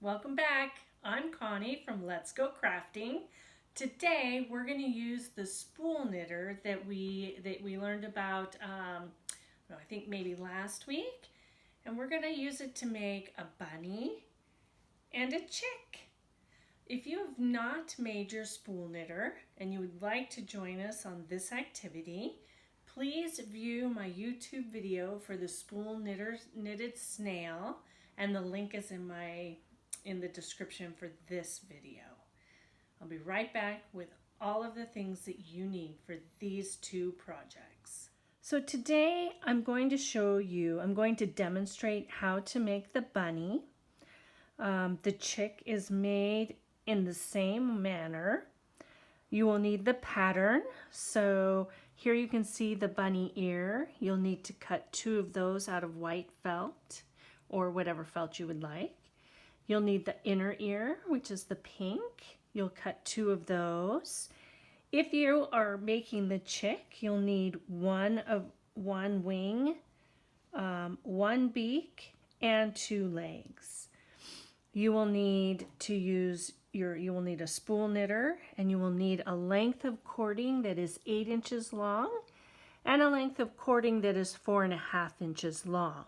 Welcome back. I'm Connie from Let's Go Crafting. Today we're going to use the spool knitter that we learned about I think maybe last week, and we're going to use it to make a bunny and a chick. If you have not made your spool knitter and you would like to join us on this activity, please view my YouTube video for the spool knitted snail, and the link is in the description for this video. I'll be right back with all of the things that you need for these two projects. So today I'm going to demonstrate how to make the bunny. The chick is made in the same manner. You will need the pattern. So here you can see the bunny ear. You'll need to cut 2 of those out of white felt or whatever felt you would like. You'll need the inner ear, which is the pink. You'll cut 2 of those. If you are making the chick, you'll need one wing, 1 beak, and 2 legs. You will need a spool knitter, and you will need a length of cording that is 8 inches long and a length of cording that is 4.5 inches long.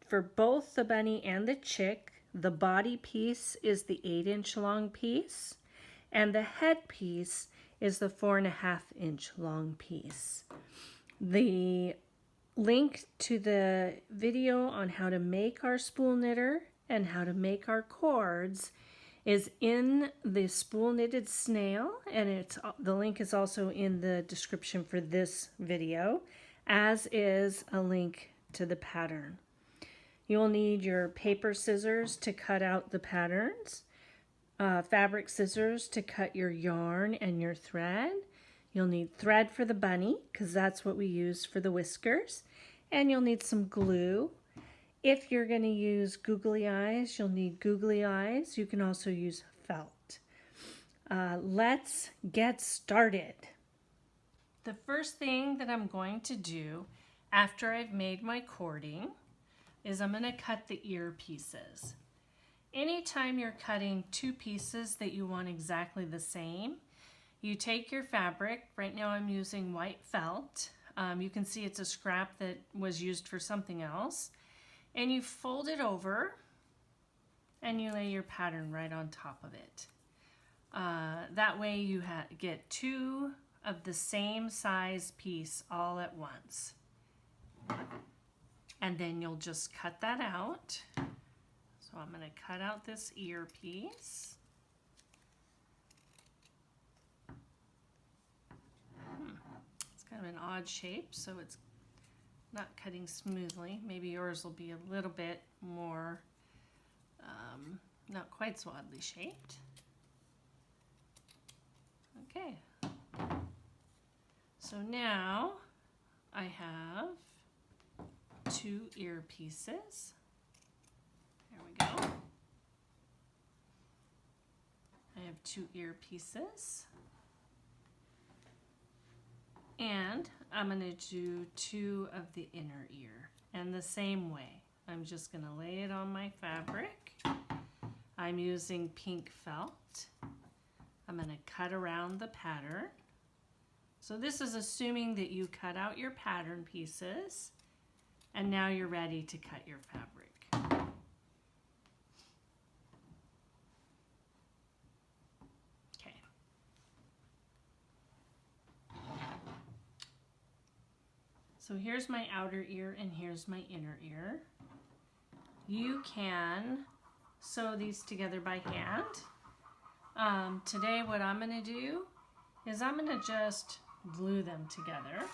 For both the bunny and the chick, the body piece is the 8-inch long piece, and the head piece is the 4.5-inch long piece. The link to the video on how to make our spool knitter and how to make our cords is in the spool knitted snail, and the link is also in the description for this video, as is a link to the pattern. You will need your paper scissors to cut out the patterns, fabric scissors to cut your yarn and your thread. You'll need thread for the bunny, because that's what we use for the whiskers. And you'll need some glue. If you're going to use googly eyes, you'll need googly eyes. You can also use felt. Let's get started. The first thing that I'm going to do after I've made my cording is I'm going to cut the ear pieces. Anytime you're cutting 2 pieces that you want exactly the same, you take your fabric. Right now I'm using white felt. You can see it's a scrap that was used for something else. And you fold it over and you lay your pattern right on top of it. That way you get 2 of the same size piece all at once. And then you'll just cut that out. So I'm going to cut out this ear piece. It's kind of an odd shape, so it's not cutting smoothly. Maybe yours will be a little bit more, not quite so oddly shaped. Okay. So now I have 2 ear pieces. There we go. I have 2 ear pieces. And I'm going to do 2 of the inner ear. And the same way, I'm just going to lay it on my fabric. I'm using pink felt. I'm going to cut around the pattern. So this is assuming that you cut out your pattern pieces. And now you're ready to cut your fabric. Okay. So here's my outer ear and here's my inner ear. You can sew these together by hand. Today what I'm going to do is I'm going to just glue them together.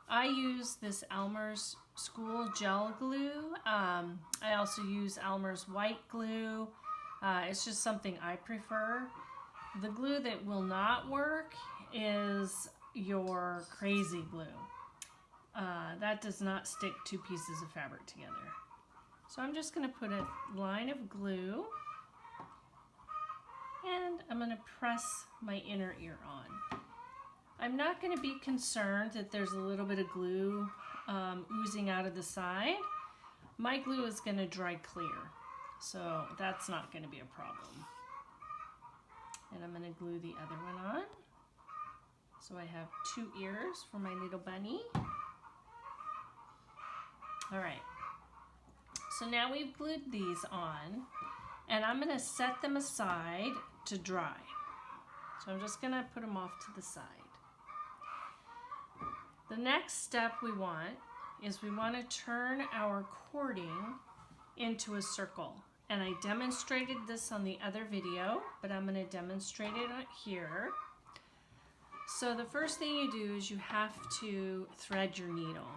I use this Elmer's School gel glue. I also use Elmer's white glue. It's just something I prefer. The glue that will not work is your crazy glue. That does not stick 2 pieces of fabric together. So I'm just going to put a line of glue and I'm going to press my inner ear on. I'm not going to be concerned that there's a little bit of glue oozing out of the side. My glue is going to dry clear. So that's not going to be a problem. And I'm going to glue the other one on. So I have 2 ears for my little bunny. All right. So now we've glued these on, and I'm going to set them aside to dry. So I'm just going to put them off to the side. The next step we want is we want to turn our cording into a circle. And I demonstrated this on the other video, but I'm going to demonstrate it here. So the first thing you do is you have to thread your needle.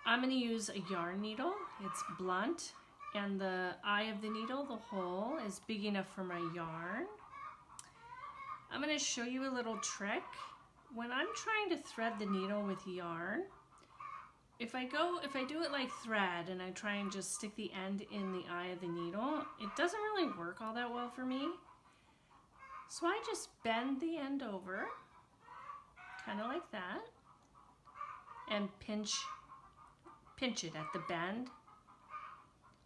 I'm going to use a yarn needle. It's blunt, and the eye of the needle, the hole, is big enough for my yarn. I'm going to show you a little trick. When I'm trying to thread the needle with yarn, if I do it like thread and I try and just stick the end in the eye of the needle, it doesn't really work all that well for me. So I just bend the end over, kind of like that, and pinch it at the bend,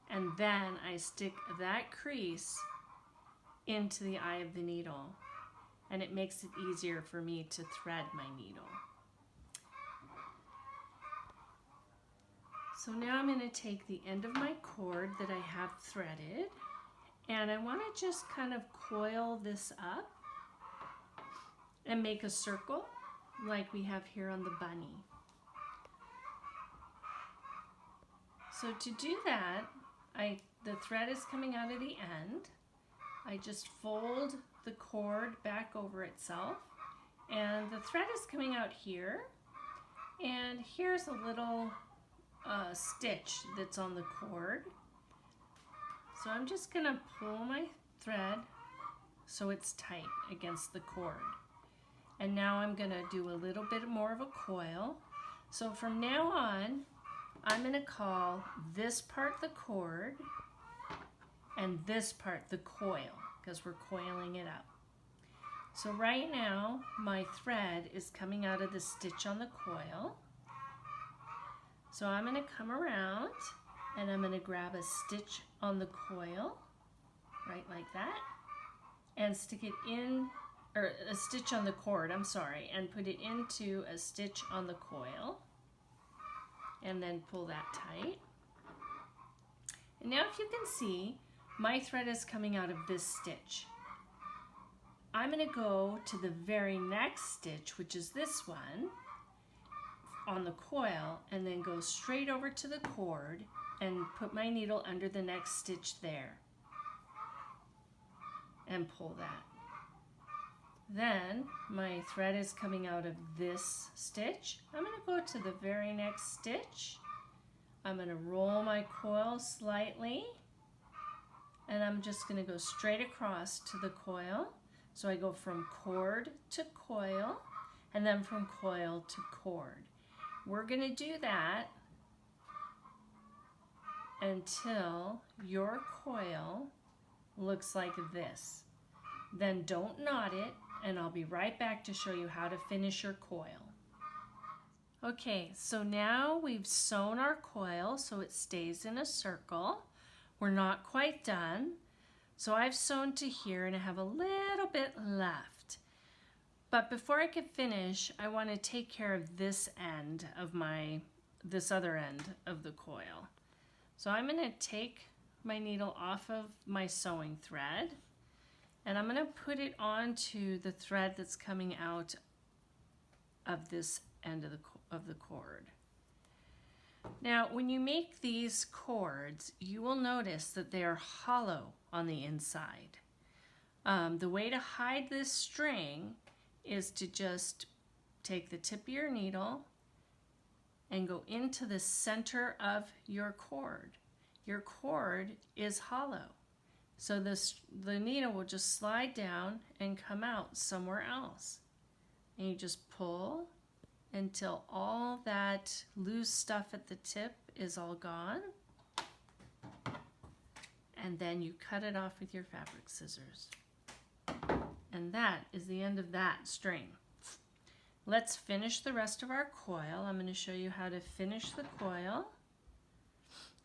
and then I stick that crease into the eye of the needle, and it makes it easier for me to thread my needle. So now I'm going to take the end of my cord that I have threaded, and I want to just kind of coil this up and make a circle like we have here on the bunny. So to do that, the thread is coming out of the end. I just fold the cord back over itself, and the thread is coming out here, and here's a little stitch that's on the cord. So I'm just going to pull my thread so it's tight against the cord. And now I'm going to do a little bit more of a coil. So from now on, I'm going to call this part the cord and this part the coil, because we're coiling it up. So right now, my thread is coming out of the stitch on the coil. So I'm going to come around and I'm going to grab a stitch on the coil, right like that, and stick it in, or a stitch on the cord, I'm sorry, and put it into a stitch on the coil, and then pull that tight. And now if you can see, my thread is coming out of this stitch. I'm going to go to the very next stitch, which is this one, on the coil, and then go straight over to the cord and put my needle under the next stitch there and pull that. Then my thread is coming out of this stitch. I'm going to go to the very next stitch. I'm going to roll my coil slightly, and I'm just going to go straight across to the coil. So I go from cord to coil, and then from coil to cord. We're going to do that until your coil looks like this. Then don't knot it, and I'll be right back to show you how to finish your coil. Okay, so now we've sewn our coil so it stays in a circle. We're not quite done. So I've sewn to here and I have a little bit left. But before I can finish, I want to take care of this end of this other end of the coil. So I'm going to take my needle off of my sewing thread, and I'm going to put it onto the thread that's coming out of this end of the cord. Now, when you make these cords, you will notice that they are hollow on the inside. The way to hide this string is to just take the tip of your needle and go into the center of your cord. Your cord is hollow, so the needle will just slide down and come out somewhere else. And you just pull until all that loose stuff at the tip is all gone. And then you cut it off with your fabric scissors. And that is the end of that string. Let's finish the rest of our coil. I'm going to show you how to finish the coil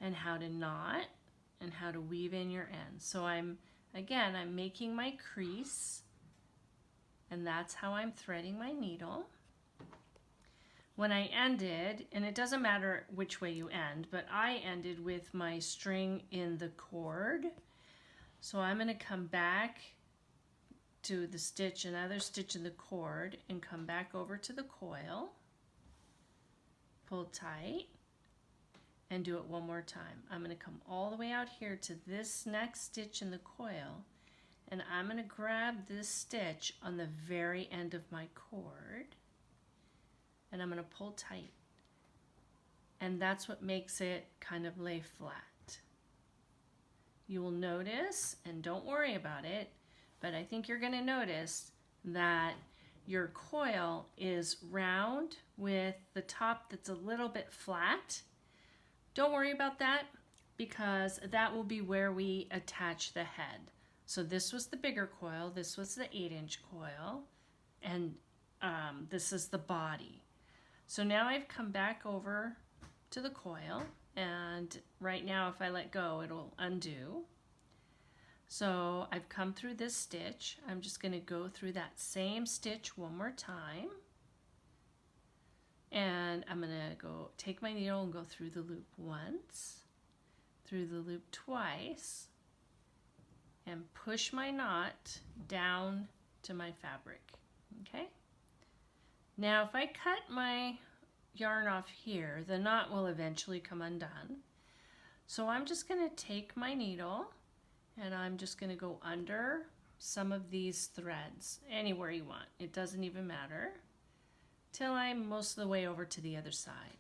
and how to knot. and how to weave in your ends. So I'm making my crease, and that's how I'm threading my needle. When I ended, and it doesn't matter which way you end, but I ended with my string in the cord. So I'm going to come back to the stitch, another stitch in the cord, and come back over to the coil, pull tight, and do it one more time. I'm going to come all the way out here to this next stitch in the coil, and I'm going to grab this stitch on the very end of my cord, and I'm going to pull tight. And that's what makes it kind of lay flat. You will notice, and don't worry about it, but I think you're going to notice that your coil is round with the top that's a little bit flat. Don't worry about that, because that will be where we attach the head. So this was the bigger coil, this was the 8-inch coil, and this is the body. So now I've come back over to the coil, and right now if I let go, it'll undo. So I've come through this stitch. I'm just going to go through that same stitch one more time. And I'm going to go take my needle and go through the loop once, through the loop twice, and push my knot down to my fabric. Okay? Now if I cut my yarn off here, the knot will eventually come undone. So I'm just going to take my needle and I'm just going to go under some of these threads, anywhere you want. It doesn't even matter, till I'm most of the way over to the other side.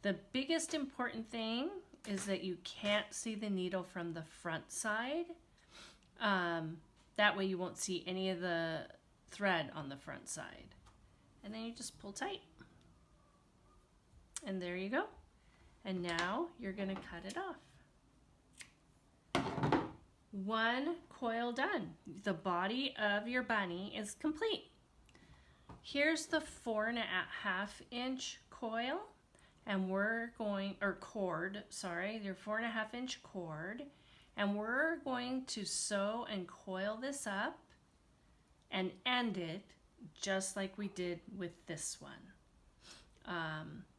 The biggest important thing is that you can't see the needle from the front side. That way you won't see any of the thread on the front side. And then you just pull tight. And there you go. And now you're going to cut it off. One coil done. The body of your bunny is complete. Here's the 4.5-inch coil, and we're going, or cord, sorry, your 4.5-inch cord, and we're going to sew and coil this up and end it just like we did with this one.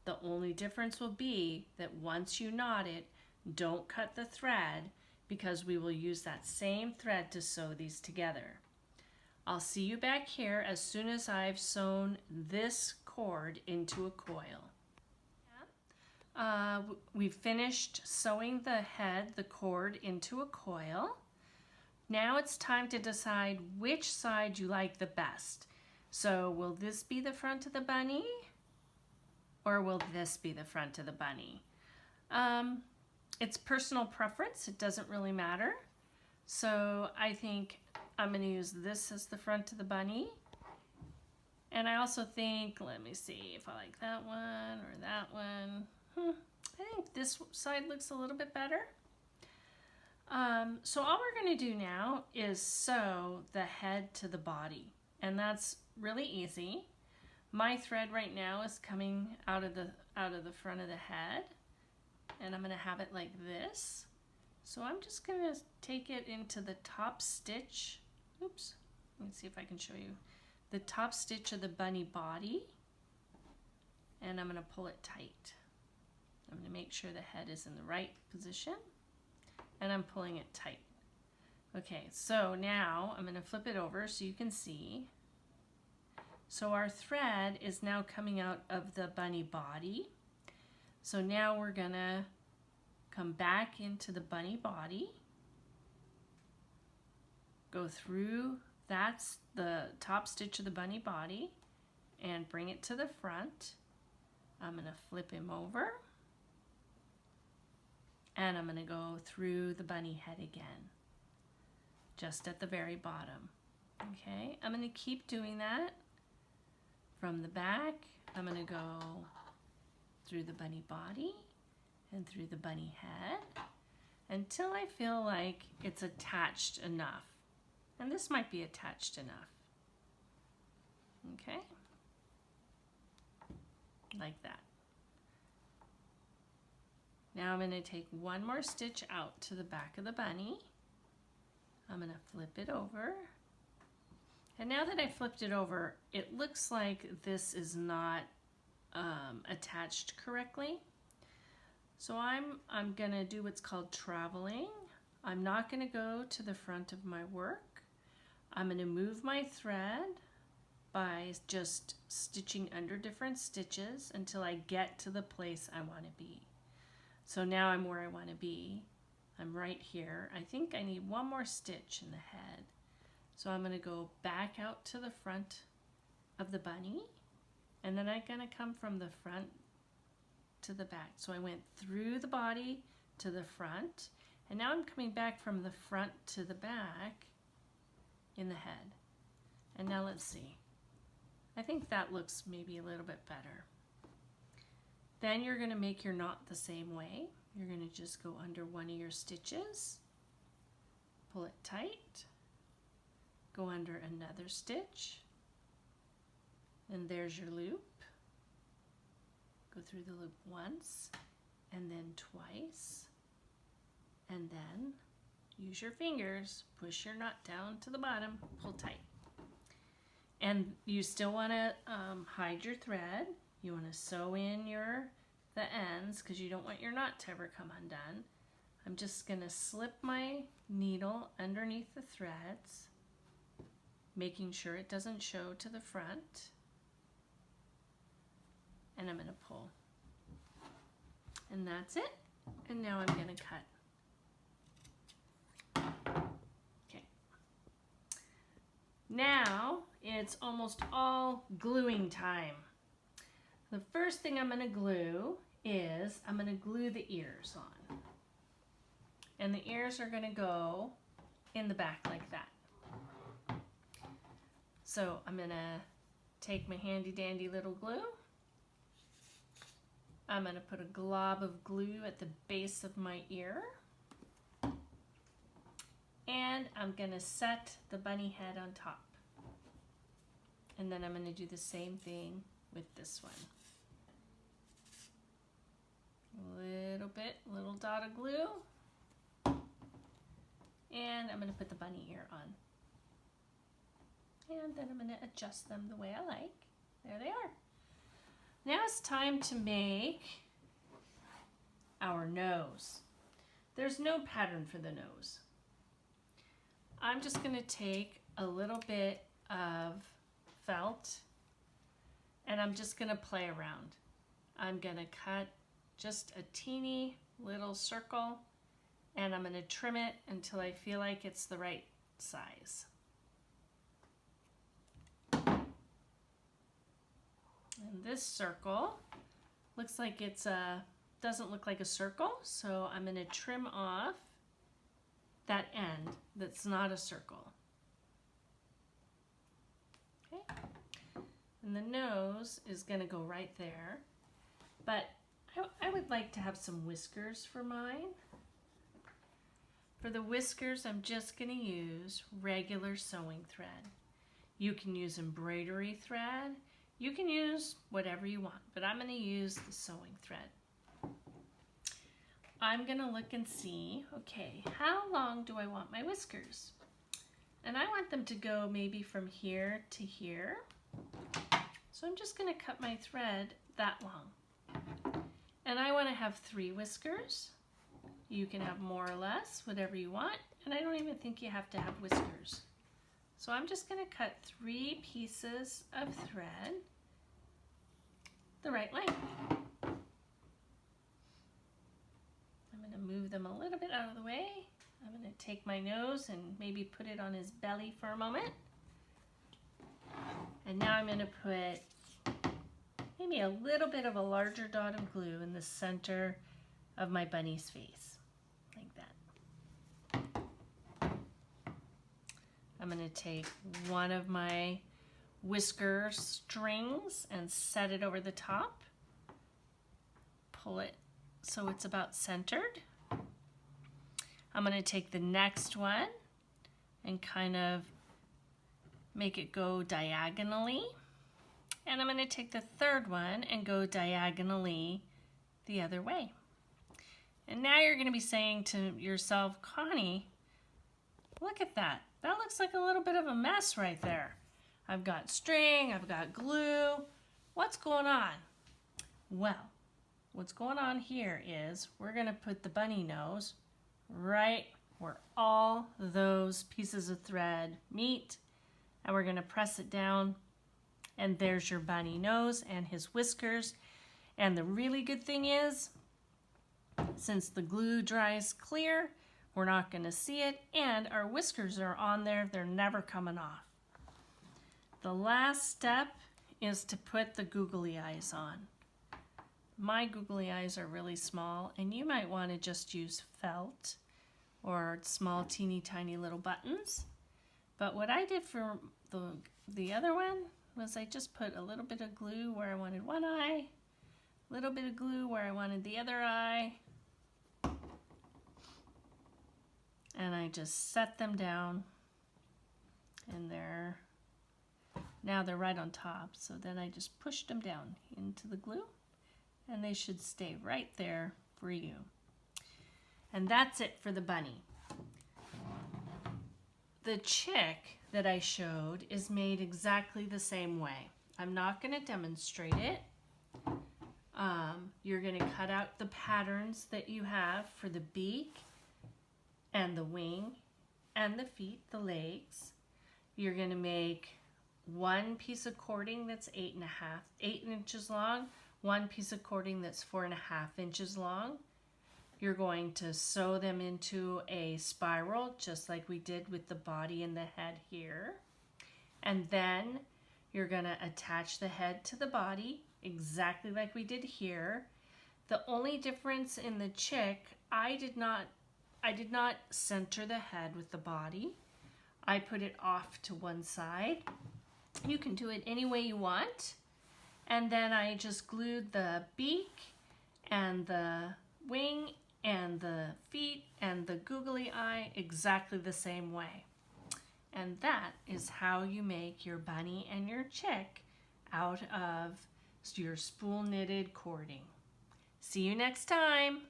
The only difference will be that once you knot it, don't cut the thread, because we will use that same thread to sew these together. I'll see you back here as soon as I've sewn this cord into a coil. We've finished sewing the head, the cord, into a coil. Now it's time to decide which side you like the best. So will this be the front of the bunny, or will this be the front of the bunny? It's personal preference. It doesn't really matter. So I think I'm going to use this as the front of the bunny. And I also think, let me see if I like that one or that one. I think this side looks a little bit better. So all we're going to do now is sew the head to the body. And that's really easy. My thread right now is coming out of the front of the head. And I'm going to have it like this. So I'm just going to take it into the top stitch. Oops, let me see if I can show you. The top stitch of the bunny body. And I'm going to pull it tight. I'm going to make sure the head is in the right position. And I'm pulling it tight. Okay, so now I'm going to flip it over so you can see. So our thread is now coming out of the bunny body. So now we're going to come back into the bunny body, go through, that's the top stitch of the bunny body, and bring it to the front. I'm going to flip him over, and I'm going to go through the bunny head again, just at the very bottom. Okay, I'm going to keep doing that from the back. I'm going to go through the bunny body and through the bunny head until I feel like it's attached enough. And this might be attached enough. Okay? Like that. Now I'm going to take one more stitch out to the back of the bunny. I'm going to flip it over. And now that I flipped it over, it looks like this is not attached correctly. So I'm going to do what's called traveling. I'm not going to go to the front of my work. I'm going to move my thread by just stitching under different stitches until I get to the place I want to be. So now I'm where I want to be. I'm right here. I think I need one more stitch in the head. So I'm going to go back out to the front of the bunny, and then I'm going to come from the front to the back. So I went through the body to the front, and now I'm coming back from the front to the back in the head. And now let's see. I think that looks maybe a little bit better. Then you're going to make your knot the same way. You're going to just go under one of your stitches, pull it tight, go under another stitch, and there's your loop. Go through the loop once, and then twice, and then use your fingers, push your knot down to the bottom, pull tight. And you still want to hide your thread. You want to sew in the ends because you don't want your knot to ever come undone. I'm just going to slip my needle underneath the threads, making sure it doesn't show to the front. And I'm going to pull. And that's it. And now I'm going to cut. Okay. Now it's almost all gluing time. The first thing I'm going to glue is I'm going to glue the ears on. And the ears are going to go in the back like that. So I'm going to take my handy dandy little glue. I'm going to put a glob of glue at the base of my ear. And I'm going to set the bunny head on top. And then I'm going to do the same thing with this one. Little dot of glue. And I'm going to put the bunny ear on. And then I'm going to adjust them the way I like. There they are. Now it's time to make our nose. There's no pattern for the nose. I'm just going to take a little bit of felt and I'm just going to play around. I'm going to cut just a teeny little circle and I'm going to trim it until I feel like it's the right size. And this circle looks like doesn't look like a circle, so I'm going to trim off that end that's not a circle. Okay. And the nose is going to go right there, but I would like to have some whiskers for mine. For the whiskers, I'm just going to use regular sewing thread. You can use embroidery thread. You can use whatever you want, but I'm going to use the sewing thread. I'm going to look and see, okay, how long do I want my whiskers? And I want them to go maybe from here to here. So I'm just going to cut my thread that long. And I want to have 3 whiskers. You can have more or less, whatever you want. And I don't even think you have to have whiskers. So I'm just going to cut 3 pieces of thread the right length. I'm going to move them a little bit out of the way. I'm going to take my nose and maybe put it on his belly for a moment. And now I'm going to put maybe a little bit of a larger dot of glue in the center of my bunny's face, like that. I'm going to take one of my whisker strings and set it over the top. Pull it so it's about centered. I'm going to take the next one and kind of make it go diagonally. And I'm going to take the third one and go diagonally the other way. And now you're going to be saying to yourself, Connie, look at that. That looks like a little bit of a mess right there. I've got string, I've got glue. What's going on? Well, what's going on here is we're going to put the bunny nose right where all those pieces of thread meet, and we're going to press it down, and there's your bunny nose and his whiskers. And the really good thing is, since the glue dries clear, we're not going to see it, and our whiskers are on there. They're never coming off. The last step is to put the googly eyes on. My googly eyes are really small, and you might want to just use felt or small teeny tiny little buttons. But what I did for the other one was I just put a little bit of glue where I wanted one eye, a little bit of glue where I wanted the other eye, and I just set them down, and now they're right on top. So then I just pushed them down into the glue, and they should stay right there for you. And that's it for the bunny. The chick that I showed is made exactly the same way. I'm not going to demonstrate it. You're going to cut out the patterns that you have for the beak and the wing and the feet, the legs. You're going to make one piece of cording that's 8 inches long, one piece of cording that's 4.5 inches long. You're going to sew them into a spiral, just like we did with the body and the head here. And then you're going to attach the head to the body, exactly like we did here. The only difference in the chick, I did not center the head with the body. I put it off to one side. You can do it any way you want. And then I just glued the beak and the wing and the feet and the googly eye exactly the same way. And that is how you make your bunny and your chick out of your spool knitted cording. See you next time.